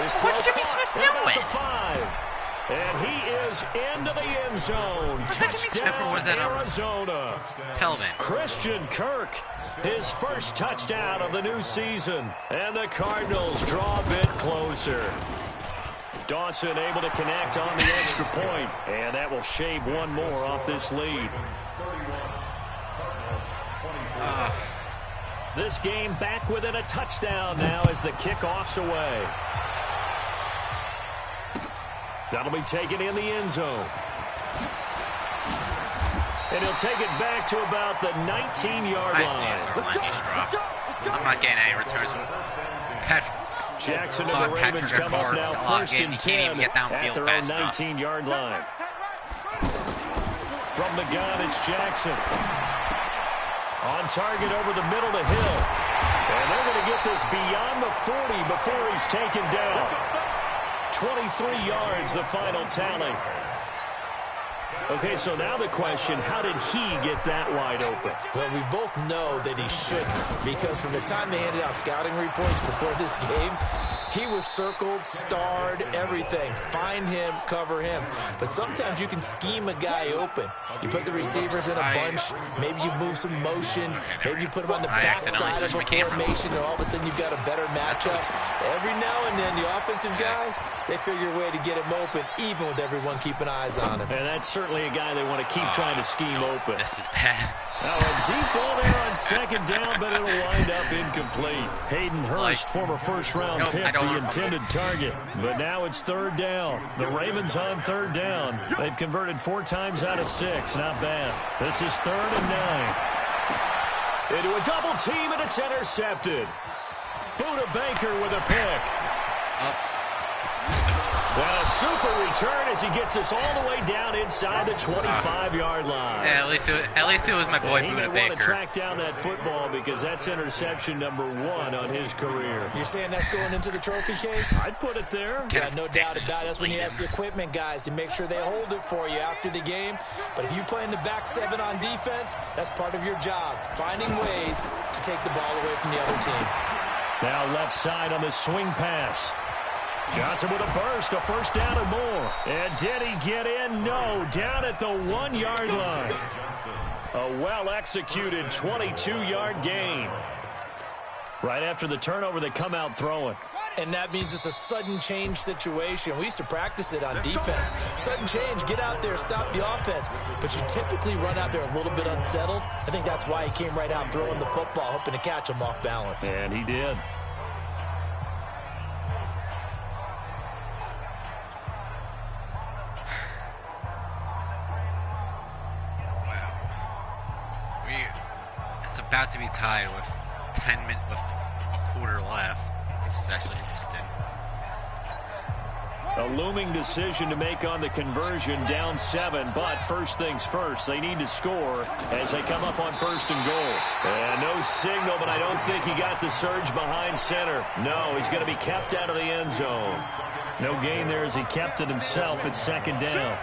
Speaker 1: What's Jimmy Smith doing?
Speaker 4: The 5. And he is into the end zone. Touchdown, Arizona.
Speaker 1: Telvin.
Speaker 4: Christian Kirk, his first touchdown of the new season. And the Cardinals draw a bit closer. Dawson able to connect on the extra point. And that will shave one more off this lead. This game back within a touchdown now as the kickoff's away. That'll be taken in the end zone. And he'll take it back to about the 19-yard line.
Speaker 1: I'm not getting any returns.
Speaker 4: Jackson and the Ravens come up now first and 10 at their own 19-yard line. From the gun, it's Jackson. On target over the middle to Hill. And they're going to get this beyond the 40 before he's taken down. 23 yards, the final tally. Okay, so now the question, how did he get that wide open?
Speaker 6: Well, we both know that he shouldn't, because from the time they handed out scouting reports before this game, he was circled, starred, everything. Find him, cover him. But sometimes you can scheme a guy open. You put the receivers in a bunch. Maybe you move some motion. Maybe you put them on the backside of a formation, and all of a sudden you've got a better matchup. Every now and then, the offensive guys, they figure a way to get him open, even with everyone keeping eyes on him.
Speaker 4: And that's certainly a guy they want to keep trying to scheme open.
Speaker 1: This is bad.
Speaker 4: Now a deep ball there on second down, but it'll wind up incomplete. Hayden Hurst, former first-round pick, the intended target. But now it's third down. The Ravens on third down. They've converted 4 times out of 6. Not bad. This is 3rd and 9. Into a double team, and it's intercepted. Buda Baker with a pick. And a super return as he gets us all the way down inside the 25-yard line.
Speaker 1: Yeah, at least it was my boy Buda Baker.
Speaker 4: He want to track down that football because that's interception number 1 on his career.
Speaker 6: You're saying that's going into the trophy case?
Speaker 4: I'd put it there.
Speaker 6: Yeah, no doubt about it. That's when you ask the equipment guys to make sure they hold it for you after the game. But if you play in the back 7 on defense, that's part of your job, finding ways to take the ball away from the other team.
Speaker 4: Now left side on the swing pass. Johnson with a burst, a first down and more. And did he get in? No, down at the 1-yard line. A well-executed 22-yard gain. Right after the turnover, they come out throwing.
Speaker 6: And that means it's a sudden change situation. We used to practice it on defense. Sudden change, get out there, stop the offense. But you typically run out there a little bit unsettled. I think that's why he came right out throwing the football, hoping to catch him off balance.
Speaker 4: And he did.
Speaker 1: It's about to be tied with 10 minutes, with a quarter left. This is actually interesting.
Speaker 4: A looming decision to make on the conversion, down 7, but first things first, they need to score as they come up on 1st and goal. And no signal, but I don't think he got the surge behind center. No, he's going to be kept out of the end zone. No gain there as he kept it himself at 2nd down.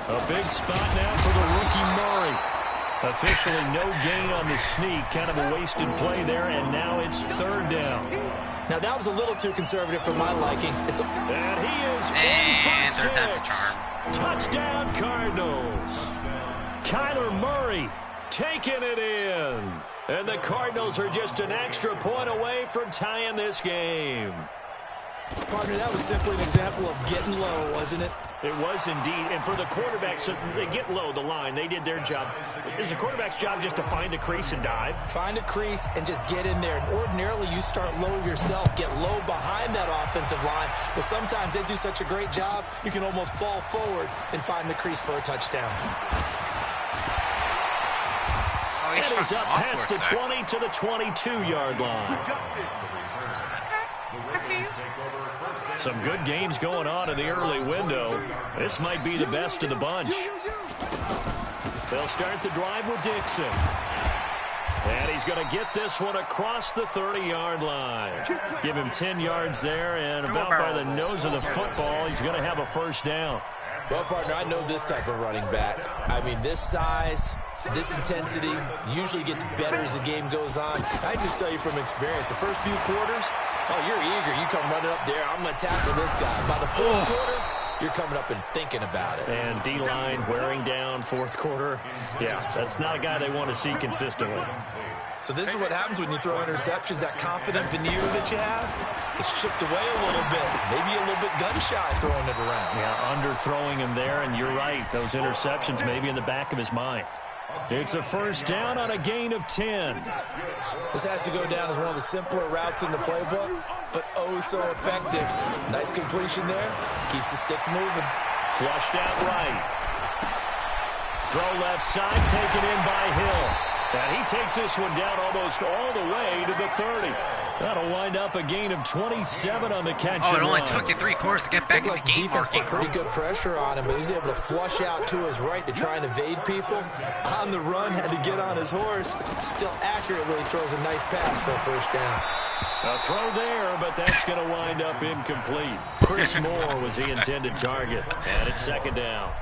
Speaker 4: A big spot now for the rookie Murray. Officially no gain on the sneak. Kind of a wasted play there, and now it's 3rd down.
Speaker 6: Now that was a little too conservative for my liking.
Speaker 4: And he is in for 6. Touchdown Cardinals. Kyler Murray taking it in. And the Cardinals are just an extra point away from tying this game.
Speaker 6: Partner, that was simply an example of getting low, wasn't it?
Speaker 4: It was indeed. And for the quarterbacks, they get low the line. They did their job. Is the quarterback's job just to find a crease and dive?
Speaker 6: Find a crease and just get in there. And ordinarily, you start low yourself, get low behind that offensive line. But sometimes they do such a great job, you can almost fall forward and find the crease for a touchdown.
Speaker 4: That is up past the 20 to the 22-yard line. Some good games going on in the early window. This might be the best of the bunch. They'll start the drive with Dixon. And he's going to get this one across the 30-yard line. Give him 10 yards there, and about by the nose of the football, he's going to have a first down.
Speaker 6: Well, partner, I know this type of running back. I mean, this size, this intensity usually gets better as the game goes on. I just tell you from experience, the first few quarters, oh, you're eager. You come running up there, I'm going to tackle this guy. By the 4th quarter, you're coming up and thinking about it.
Speaker 4: And D-line wearing down 4th quarter. Yeah, that's not a guy they want to see consistently.
Speaker 6: So this is what happens when you throw interceptions. That confident veneer that you have, it's chipped away a little bit. Maybe a little bit gun-shy throwing it around.
Speaker 4: Yeah, underthrowing him there, and you're right. Those interceptions may be in the back of his mind. It's a first down on a gain of 10.
Speaker 6: This has to go down as one of the simpler routes in the playbook, but oh so effective. Nice completion there. Keeps the sticks moving.
Speaker 4: Flushed out right. Throw left side, taken in by Hill. And he takes this one down almost all the way to the 30. That'll wind up a gain of 27 on the catch.
Speaker 1: Oh, it only took you 3 quarters to get back in the game.
Speaker 6: Defense put pretty good pressure on him, but he's able to flush out to his right to try and evade people. On the run, had to get on his horse. Still accurately throws a nice pass for a first down.
Speaker 4: A throw there, but that's going to wind up incomplete. Chris Moore was the intended target, and it's second down.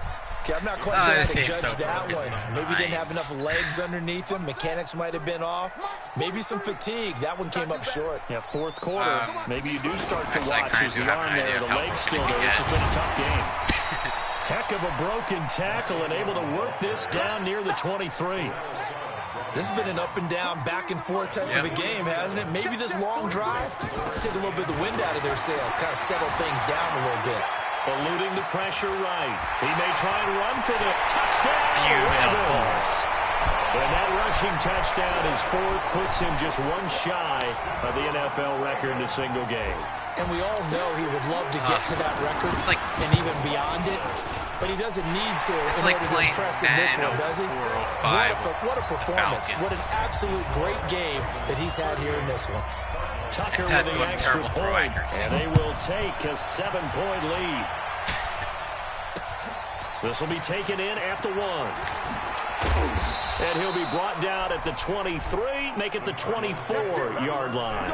Speaker 6: Okay, I'm not quite sure how to judge that one. Maybe he didn't have enough legs underneath him. Mechanics might have been off. Maybe some fatigue. That one came up short.
Speaker 4: Yeah, fourth quarter. Maybe you do start to watch as the arm there, the legs still there. This has been a tough game. Heck of a broken tackle and able to work this down near the 23.
Speaker 6: This has been an up and down, back and forth type of a game, hasn't it? Maybe this long drive take a little bit of the wind out of their sails, kind of settle things down a little bit.
Speaker 4: Eluding the pressure right. He may try and run for the touchdown.
Speaker 1: Beautiful.
Speaker 4: And that rushing touchdown is fourth, puts him just one shy of the NFL record in a single game.
Speaker 6: And we all know he would love to get to that record and even beyond it. But he doesn't need to in order to impress in this one, does he? What a performance. What an absolute great game that he's had here in this one.
Speaker 4: Tucker with the extra point, and they will take a 7-point lead. This will be taken in at the 1. And he'll be brought down at the 23, make it the 24-yard line.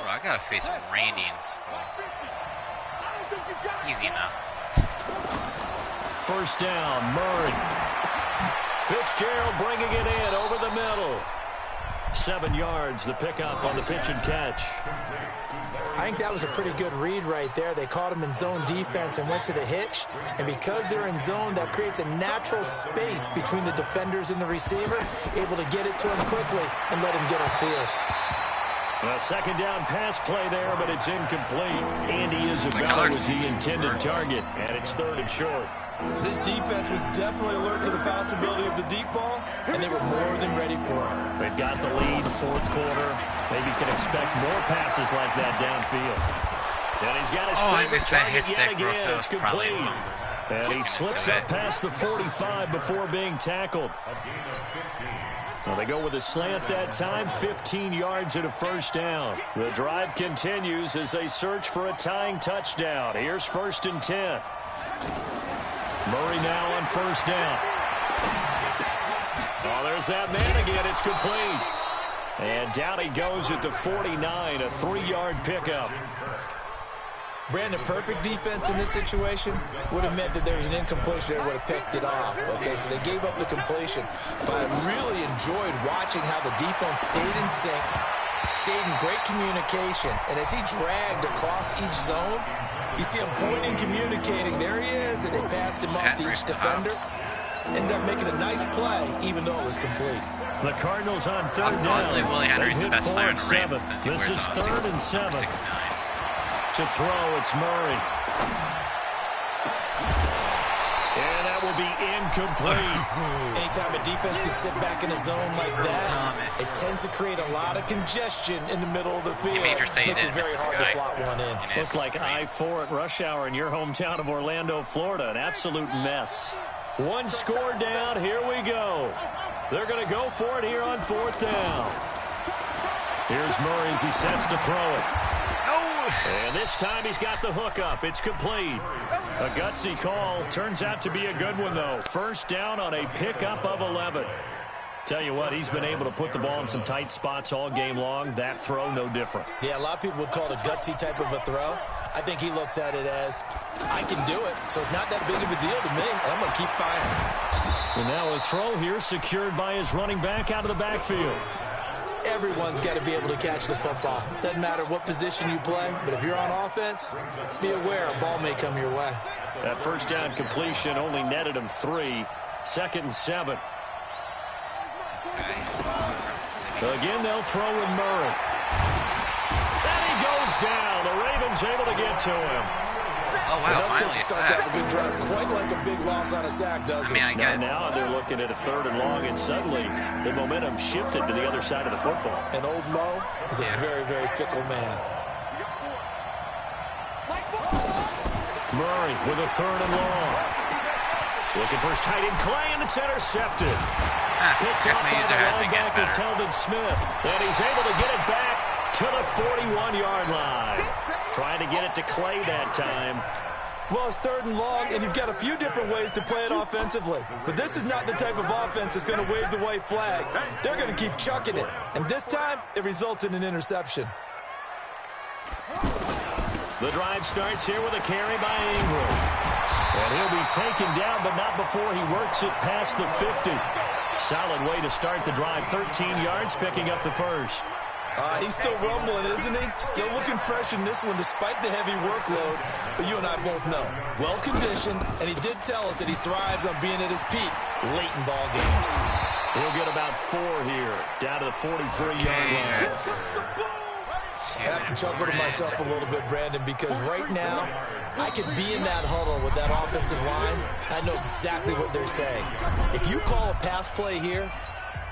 Speaker 1: Bro, I gotta face Randy in school. Easy enough.
Speaker 4: First down, Murray. Fitzgerald bringing it in over the middle. 7 yards, the pickup on the pitch and catch.
Speaker 6: I think that was a pretty good read right there. They caught him in zone defense and went to the hitch. And because they're in zone, that creates a natural space between the defenders and the receiver, able to get it to him quickly and let him get upfield.
Speaker 4: A second down pass play there, but it's incomplete. Andy Isabella was the intended target, and it's 3rd and short.
Speaker 6: This defense was definitely alert to the possibility of the deep ball, and they were more than ready for it.
Speaker 4: They've got the lead, fourth quarter. Maybe can expect more passes like that downfield. And he's got his favorite target yet again. It's complete. And he slips up past the 45 before being tackled. Well, they go with a slant that time, 15 yards and a first down. The drive continues as they search for a tying touchdown. Here's 1st and 10. Murray now on first down. Oh, there's that man again. It's complete. And down he goes at the 49, a 3-yard pickup.
Speaker 6: Brandon, perfect defense in this situation would have meant that there was an incompletion. They would have picked it off. Okay, so they gave up the completion. But I really enjoyed watching how the defense stayed in sync, stayed in great communication. And as he dragged across each zone, you see him pointing, communicating. There he is, and they passed him off to each defender. Ended up making a nice play, even though it was complete.
Speaker 4: The Cardinals on 3rd down.
Speaker 1: Honestly, Willie Henry's the best player in the Ravens since he
Speaker 4: This is 3rd and 7.
Speaker 1: 6'9".
Speaker 4: To throw, it's Murray. And that will be incomplete.
Speaker 6: Anytime a defense can sit back in a zone like that, it tends to create a lot of congestion in the middle of the field. Makes it very hard to slot one in.
Speaker 4: Looks like I-4 at rush hour in your hometown of Orlando, Florida. An absolute mess. One score down. Here we go. They're going to go for it here on 4th down. Here's Murray as he sets to throw it. And this time he's got the hook up. It's complete. A gutsy call. Turns out to be a good one, though. First down on a pickup of 11. Tell you what, he's been able to put the ball in some tight spots all game long. That throw, no different.
Speaker 6: Yeah, a lot of people would call it a gutsy type of a throw. I think he looks at it as, I can do it, so it's not that big of a deal to me, and I'm going to keep firing.
Speaker 4: And now a throw here secured by his running back out of the backfield.
Speaker 6: Everyone's got to be able to catch the football. Doesn't matter what position you play, but if you're on offense, be aware a ball may come your way.
Speaker 4: That first down completion only netted him 3. 2nd and 7. Again, they'll throw with Murray. And he goes down. The Ravens able to get to him.
Speaker 1: Oh, wow, finally
Speaker 6: starts out a good drive. Quite like a big loss on a sack, doesn't it?
Speaker 4: Now they're looking at a 3rd and long, and suddenly the momentum shifted to the other side of the football.
Speaker 6: And old Mo is a very, very fickle man.
Speaker 4: Murray with a 3rd and long. Looking for his tight end Clay, and it's intercepted.
Speaker 1: Picked off by the
Speaker 4: linebacker Telvin Smith. And he's able to get it back to the 41-yard line. Trying to get it to Clay that time.
Speaker 6: Well, it's 3rd and long, and you've got a few different ways to play it offensively. But this is not the type of offense that's going to wave the white flag. They're going to keep chucking it. And this time, it results in an interception.
Speaker 4: The drive starts here with a carry by Ingram. And he'll be taken down, but not before he works it past the 50. Solid way to start the drive. 13 yards, picking up the first.
Speaker 6: He's still rumbling, isn't he? Still looking fresh in this one despite the heavy workload. But you and I both know, well-conditioned, and he did tell us that he thrives on being at his peak late in ball games.
Speaker 4: He'll get about 4 here, down to the 43-yard line.
Speaker 6: I have to chuckle to myself a little bit, Brandon, because right now, I could be in that huddle with that offensive line. I know exactly what they're saying. If you call a pass play here,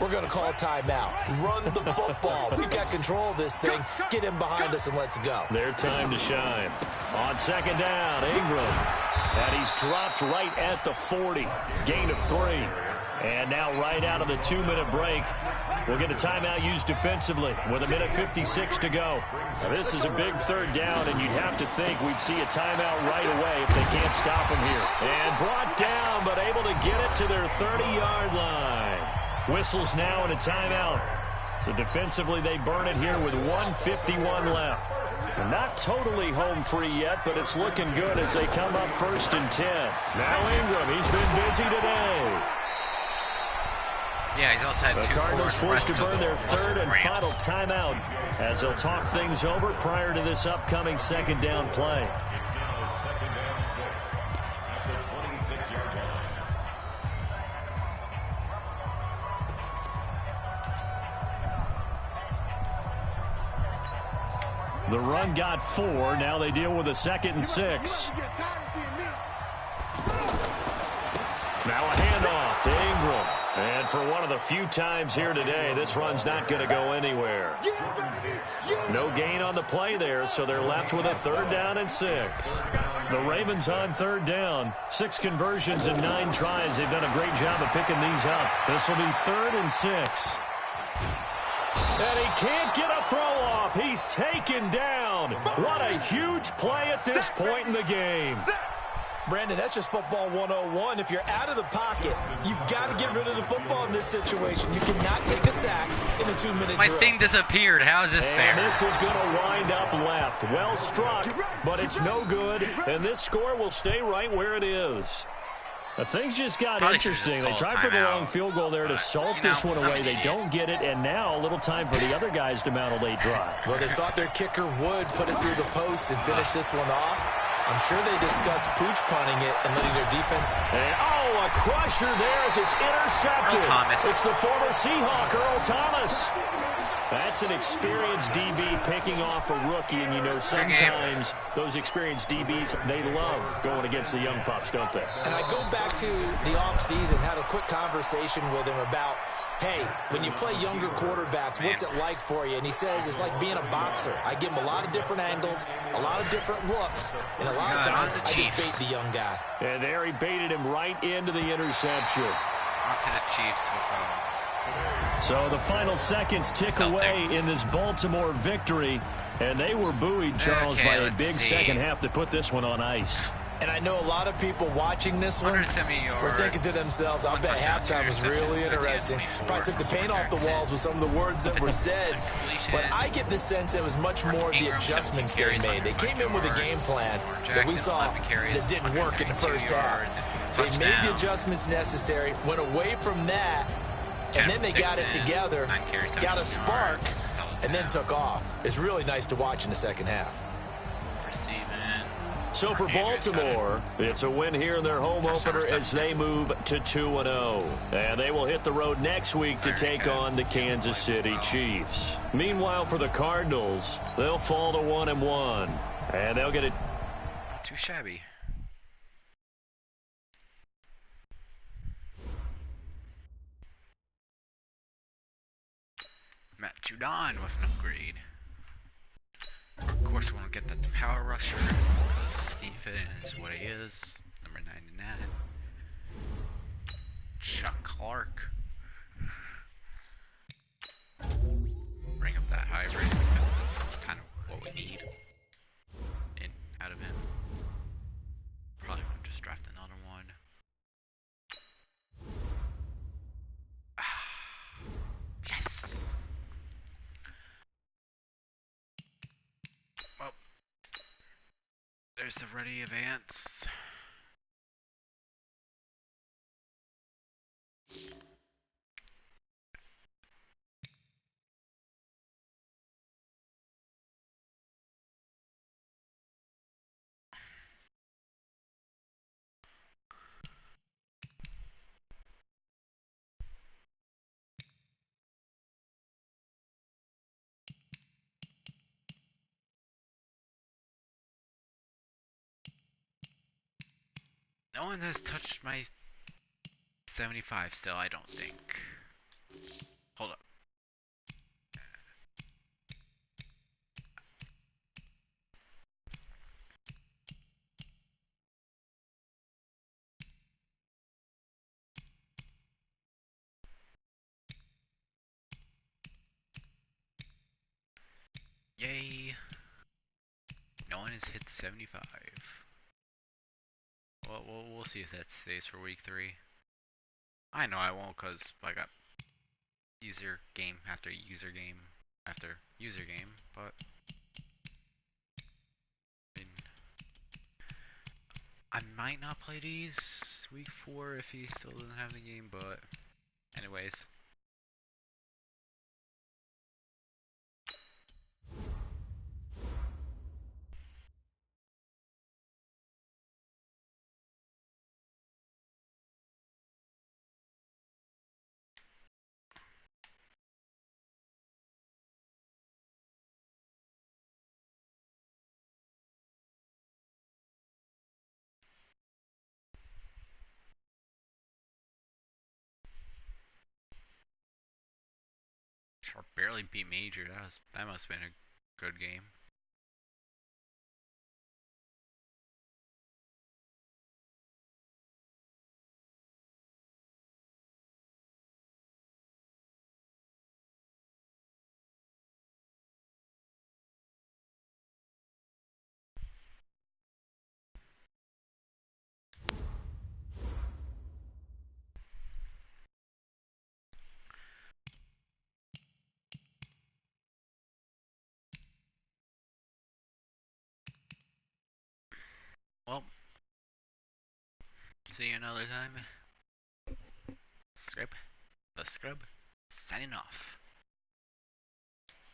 Speaker 6: we're going to call a timeout. Run the football. We've got control of this thing. Get him behind us and let's go.
Speaker 4: Their time to shine. On 2nd down, Ingram. And he's dropped right at the 40. Gain of 3. And now right out of the 2-minute break, we'll get a timeout used defensively with 1:56 to go. Now, this is a big 3rd down, and you'd have to think we'd see a timeout right away if they can't stop him here. And brought down, but able to get it to their 30-yard line. Whistles now and a timeout. So defensively, they burn it here with 1:51 left. They're not totally home free yet, but it's looking good as they come up 1st and 10. Now Ingram, he's been busy today.
Speaker 1: Yeah, he's also had
Speaker 4: the
Speaker 1: 2
Speaker 4: Cardinals forced to burn their 3rd and
Speaker 1: Rams.
Speaker 4: final timeout as they'll talk things over prior to this upcoming 2nd down play. The run got 4. Now they deal with a 2nd and 6. Now a handoff to Ingram. And for one of the few times here today, this run's not going to go anywhere. No gain on the play there, so they're left with a 3rd down and 6. The Ravens on 3rd down. 6 conversions and 9 tries. They've done a great job of picking these up. This will be 3rd and 6. And he can't get a throw off. He's taken down. What a huge play at this point in the game.
Speaker 6: Brandon, that's just football 101. If you're out of the pocket, you've got to get rid of the football in this situation. You cannot take a sack in a 2-minute drill.
Speaker 1: My thing disappeared. How is this fair?
Speaker 4: And this is going to wind up left. Well struck, but it's no good. And this score will stay right where it is. Things just got interesting. They tried for the long field goal there to salt this one away. They don't get it, and now a little time for the other guys to mount a late drive.
Speaker 6: Well, they thought their kicker would put it through the post and finish this one off. I'm sure they discussed pooch punting it and letting their defense.
Speaker 4: And, a crusher there as it's intercepted.
Speaker 1: Earl Thomas.
Speaker 4: It's the former Seahawk, Earl Thomas. That's an experienced DB picking off a rookie, and you know sometimes those experienced DBs, they love going against the young pups, don't they?
Speaker 6: And I go back to the offseason, had a quick conversation with him about, hey, when you play younger quarterbacks, what's it like for you? And he says it's like being a boxer. I give him a lot of different angles, a lot of different looks, and a lot of times I just bait the young guy.
Speaker 4: And there he baited him right into the interception.
Speaker 1: On to the Chiefs with
Speaker 4: So the final seconds tick away in this Baltimore victory, and they were buoyed, Charles, by a big second half to put this one on ice.
Speaker 6: And I know a lot of people watching this one were thinking to themselves, I bet halftime was really interesting. Probably took the paint off the walls with some of the words that were said. But I get the sense it was much more of the adjustments they made. They came in with a game plan that we saw that didn't work in the first half. They made the adjustments necessary, went away from that, and then they got it together, got a spark, and then took off. It's really nice to watch in the second half.
Speaker 4: So for Baltimore, it's a win here in their home opener as they move to 2-0. And they will hit the road next week to take on the Kansas City Chiefs. Meanwhile, for the Cardinals, they'll fall to 1-1. And they'll get it.
Speaker 1: Not too shabby. Matt Judon with an upgrade. Of course, we won't get that power rusher. Stephen is what he is. Number 99. Chuck Clark. Bring up that hybrid because that's kind of what we need out of him. Probably want to just draft another one. Yes! Well, there's the ready advance. No one has touched my 75 still, I don't think. Hold up. Yay! No one has hit 75. Well, we'll see if that stays for week 3. I know I won't, because I got user game after user game after user game, but I might not play these week 4 if he still doesn't have the game, but anyways. Sharp barely beat Major. That must have been a good game. Well, see you another time. Scrub. The Scrub. Signing off.